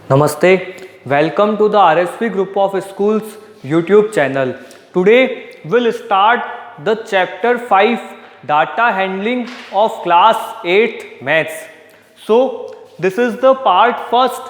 Namaste, welcome to the RSP Group of Schools YouTube channel. Today we'll start the chapter 5 data handling of class 8 maths. So this is the part first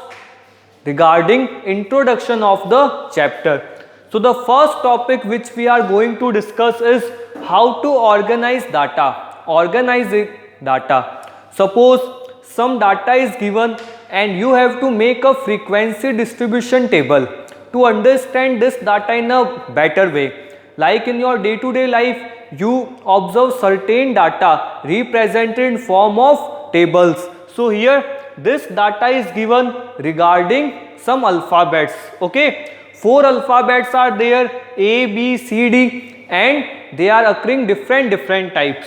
regarding introduction of the chapter. So the first topic which we are going to discuss is how to organize data. Organize data. Suppose some data is given and you have to make a frequency distribution table to understand this data in a better way. Like in your day-to-day life, you observe certain data represented in form of tables. So here this data is given regarding some alphabets. Okay, 4 alphabets are there, A, B, C, D, and they are occurring different types.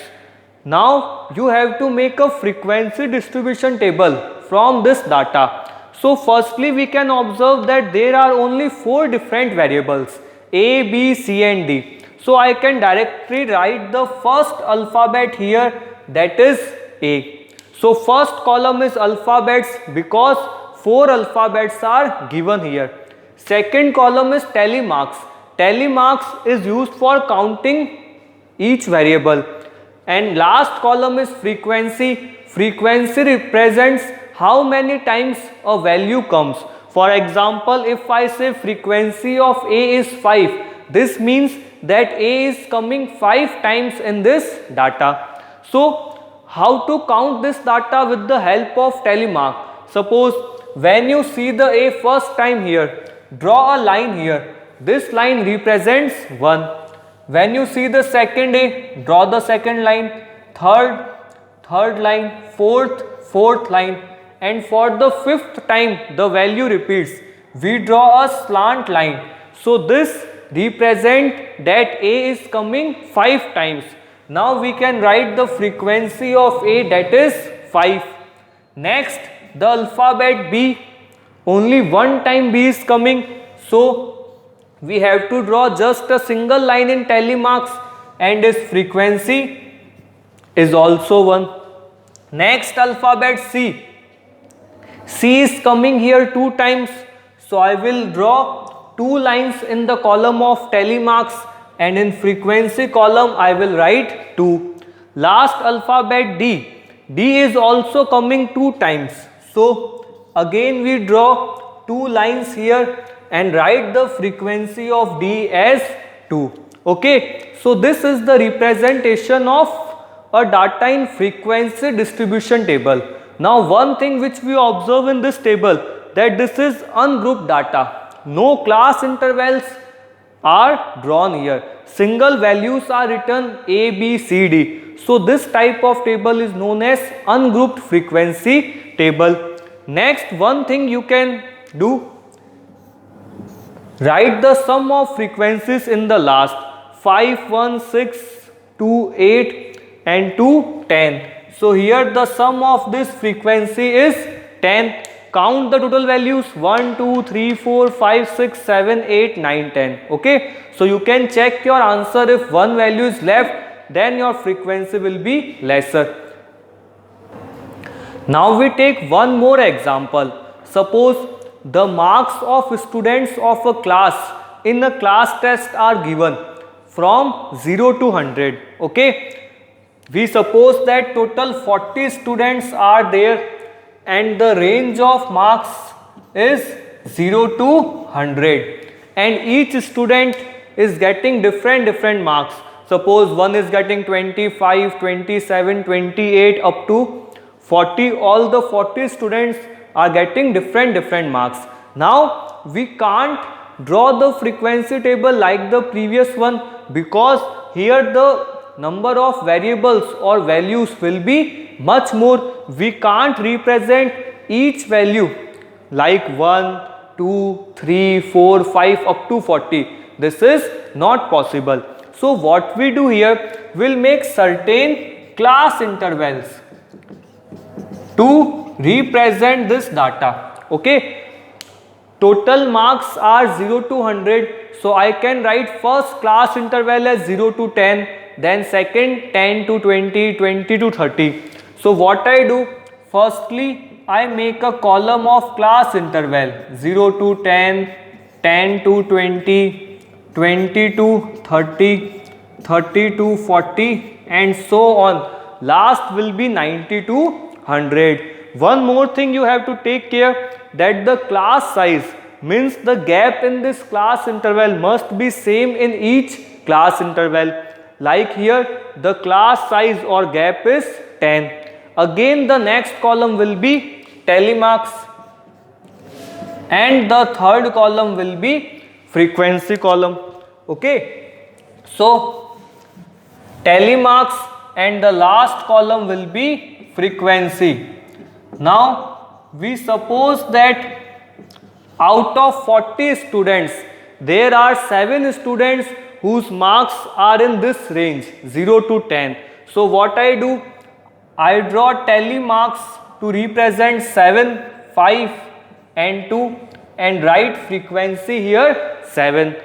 Now you have to make a frequency distribution table from this data. So firstly we can observe that there are only 4 different variables A, B, C and D. So I can directly write the first alphabet here, that is A. So first column is alphabets because 4 alphabets are given here. Second column is tally marks. Tally marks is used for counting each variable. And last column is frequency. Frequency represents how many times a value comes. For example, if I say frequency of A is 5, this means that A is coming 5 times in this data. So how to count this data with the help of tally mark? Suppose when you see the A first time here, draw a line here. This line represents 1. When you see the second A, draw the second line, third line, fourth line, and for the 5th time the value repeats. We draw a slant line. So this represent that A is coming 5 times. Now we can write the frequency of A, that is 5. Next, the alphabet B, only 1 time B is coming. So we have to draw just a single line in tally marks and its frequency is also 1. Next, alphabet C. C is coming here 2 times. So I will draw 2 lines in the column of tally marks and in frequency column I will write 2. Last, alphabet D. D is also coming 2 times. So again we draw 2 lines here and write the frequency of D as 2. Okay, so this is the representation of a data in frequency distribution table. Now one thing which we observe in this table, that this is ungrouped data. No class intervals are drawn here. Single values are written A, B, C, D. So this type of table is known as ungrouped frequency table. Next, one thing you can do, write the sum of frequencies in the last. 5, 1, 6, 2, 8 and 2, 10. So here the sum of this frequency is 10. Count the total values 1, 2, 3, 4, 5, 6, 7, 8, 9, 10. Okay. So you can check your answer. If one value is left, then your frequency will be lesser. Now we take one more example. Suppose the marks of students of a class in a class test are given from 0 to 100. Okay. We suppose that total 40 students are there and the range of marks is 0 to 100 and each student is getting different marks. Suppose one is getting 25, 27, 28 up to 40. All the 40 students are getting different marks. Now we can't draw the frequency table like the previous one because here the number of variables or values will be much more. We can't represent each value like 1, 2, 3, 4, 5 up to 40. This is not possible. So what we do here, we'll make certain class intervals to represent this data. Okay. Total marks are 0 to 100. So I can write first class interval as 0 to 10. Then second 10 to 20, 20 to 30. So what I do, firstly I make a column of class interval 0 to 10, 10 to 20, 20 to 30, 30 to 40 and so on. Last will be 90 to 100. One more thing you have to take care, that the class size means the gap in this class interval must be same in each class interval. Like here the class size or gap is 10. Again the next column will be telemarks and the third column will be frequency column. Okay, so telemarks and the last column will be frequency. Now we suppose that out of 40 students there are 7 students whose marks are in this range 0 to 10. So what I do, I draw telemarks to represent 7, 5 and 2 and write frequency here 7.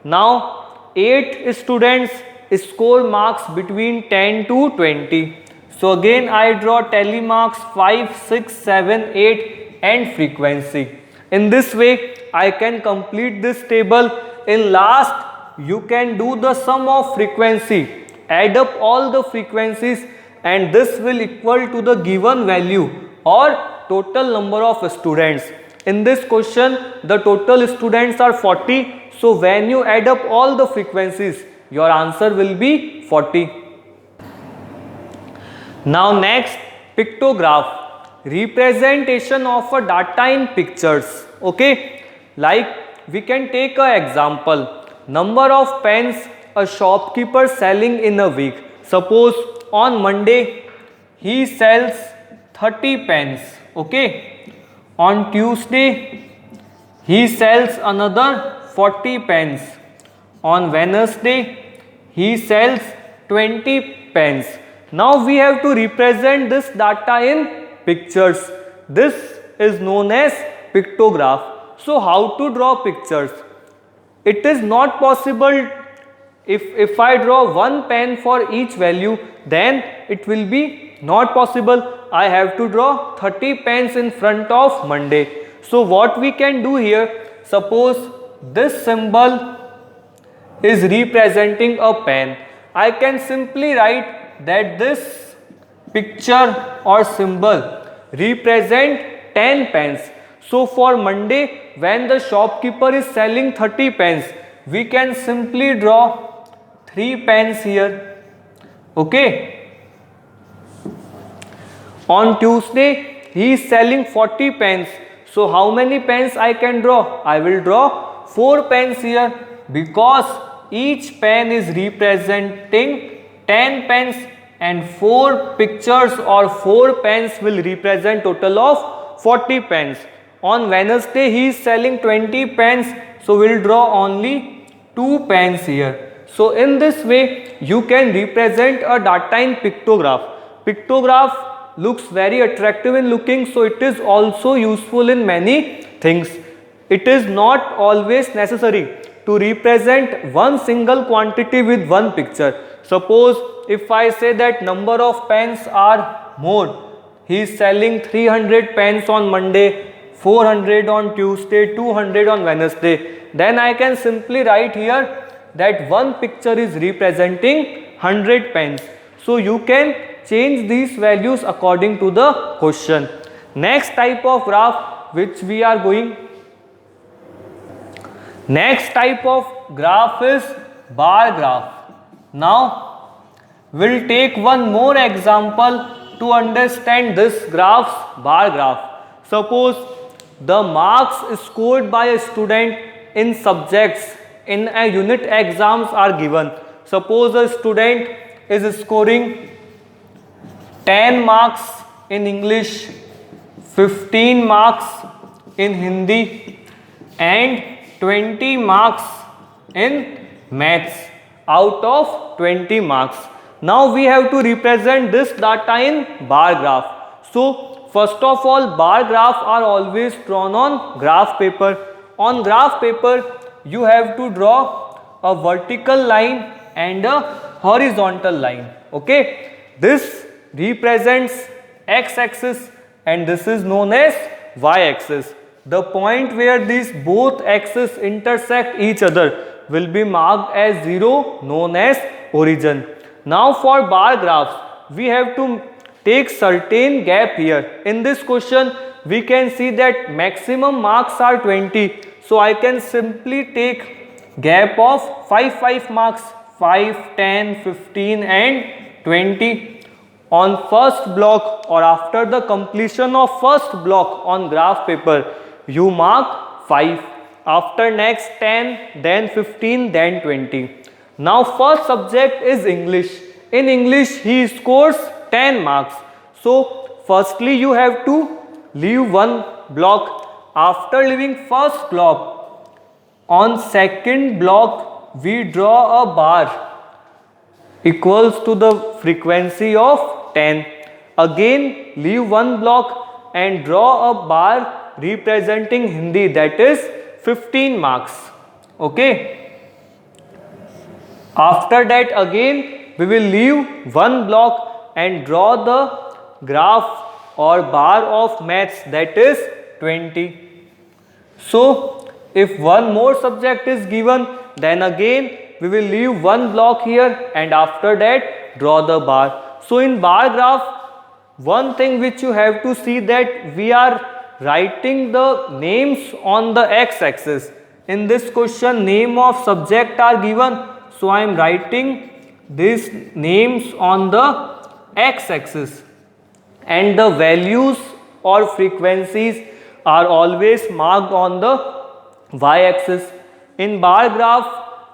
Now 8 students score marks between 10 to 20. So again I draw telemarks 5, 6, 7, 8 and frequency. In this way I can complete this table. In last you can do the sum of frequency, add up all the frequencies and this will equal to the given value or total number of students. In this question the total students are 40. So when you add up all the frequencies, your answer will be 40. Now next, pictograph, representation of a data in pictures. Okay, like we can take an example, number of pens a shopkeeper selling in a week. Suppose on Monday he sells 30 pens. Okay, on Tuesday he sells another 40 pens. On Wednesday he sells 20 pens. Now we have to represent this data in pictures. This is known as pictograph. So how to draw pictures? It is not possible if I draw one pen for each value, then it will be not possible. I have to draw 30 pens in front of Monday. So what we can do here, suppose this symbol is representing a pen. I can simply write that this picture or symbol represent 10 pens. So for Monday, when the shopkeeper is selling 30 pens, we can simply draw 3 pens here. Okay. On Tuesday, he is selling 40 pens. So how many pens I can draw? I will draw 4 pens here because each pen is representing 10 pens and 4 pictures or 4 pens will represent total of 40 pens. On Wednesday he is selling 20 pens, so we will draw only 2 pens here. So in this way you can represent a data in pictograph. Pictograph looks very attractive in looking, so it is also useful in many things. It is not always necessary to represent one single quantity with one picture. Suppose if I say that number of pens are more, he is selling 300 pens on Monday, 400 on Tuesday, 200 on Wednesday, then I can simply write here that one picture is representing 100 pens. So you can change these values according to the question. Next type of graph which we are going. Next type of graph is bar graph. Now we'll take one more example to understand this graph's bar graph. Suppose the marks scored by a student in subjects in a unit exams are given. Suppose a student is scoring 10 marks in English, 15 marks in Hindi and 20 marks in maths out of 20 marks. Now we have to represent this data in bar graph. So first of all, bar graph are always drawn on graph paper. On graph paper you have to draw a vertical line and a horizontal line. Okay, this represents x-axis, and this is known as y-axis. The point where these both axes intersect each other will be marked as 0, known as origin. Now for bar graphs, we have to take certain gap here. In this question, we can see that maximum marks are 20. So I can simply take gap of 5 marks, 5, 10, 15 and 20 on first block, or after the completion of first block on graph paper, you mark 5. After next 10, then 15, then 20. Now first subject is English. In English, he scores 10 marks. So firstly you have to leave one block. After leaving first block, on second block we draw a bar equals to the frequency of 10. Again leave one block and draw a bar representing Hindi, that is 15 marks. Okay. After that again we will leave one block and draw the graph or bar of maths, that is 20. So if one more subject is given, then again we will leave one block here and after that draw the bar. So in bar graph, one thing which you have to see that we are writing the names on the x-axis. In this question, name of subject are given, so I am writing these names on the x-axis, and the values or frequencies are always marked on the y-axis. In bar graph,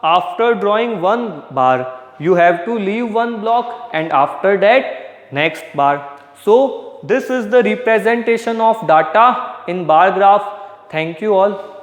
after drawing one bar, you have to leave one block and after that next bar. So this is the representation of data in bar graph. Thank you all.